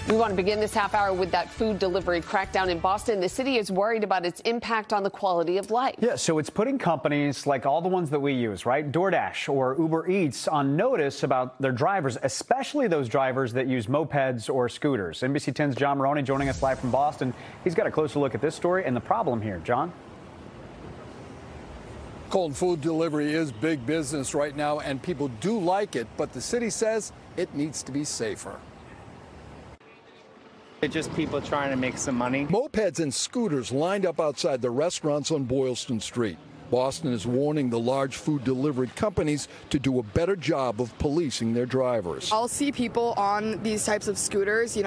We want to begin this half hour with that food delivery crackdown in Boston. The city is worried about its impact on the quality of life. Yeah, so it's putting companies like all the ones that we use, right? DoorDash or Uber Eats on notice about their drivers, especially those drivers that use mopeds or scooters. NBC 10's John Maroney joining us live from Boston. He's got a closer look at this story and the problem here. John? Cold food delivery is big business right now, and people do like it, but the city says it needs to be safer. It's just people trying to make some money. Mopeds and scooters lined up outside the restaurants on Boylston Street. Boston is warning the large food delivery companies to do a better job of policing their drivers. I'll see people on these types of scooters,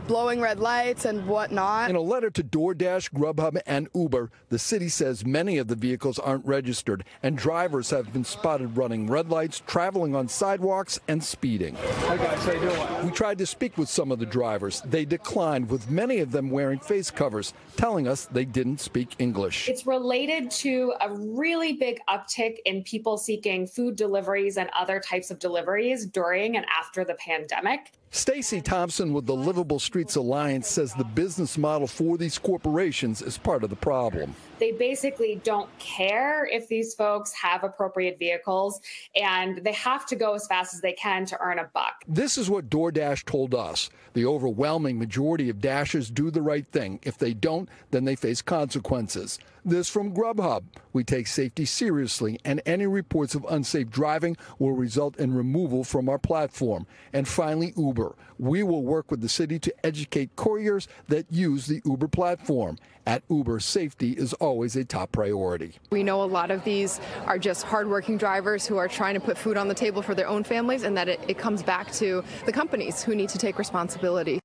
blowing red lights and whatnot. In a letter to DoorDash, Grubhub, and Uber, the city says many of the vehicles aren't registered, and drivers have been spotted running red lights, traveling on sidewalks, and speeding. Hi guys, how you doing? We tried to speak with some of the drivers. They declined, with many of them wearing face covers, telling us they didn't speak English. It's related to a really big uptick in people seeking food deliveries and other types of deliveries during and after the pandemic. Stacy Thompson with the Livable Streets Alliance says the business model for these corporations is part of the problem. They basically don't care if these folks have appropriate vehicles, and they have to go as fast as they can to earn a buck. This is what DoorDash told us. The overwhelming majority of Dashers do the right thing. If they don't, then they face consequences. This from Grubhub. We take safety seriously, and any reports of unsafe driving will result in removal from our platform. And finally, Uber. We will work with the city to educate couriers that use the Uber platform. At Uber, safety is always a top priority. We know a lot of these are just hardworking drivers who are trying to put food on the table for their own families, and that it comes back to the companies who need to take responsibility.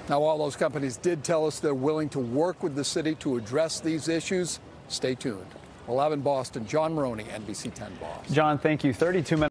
Now, all those companies did tell us they're willing to work with the city to address these issues. Stay tuned. Well, live in Boston, John Maroney, NBC 10 Boston. John, thank you. 32 minutes.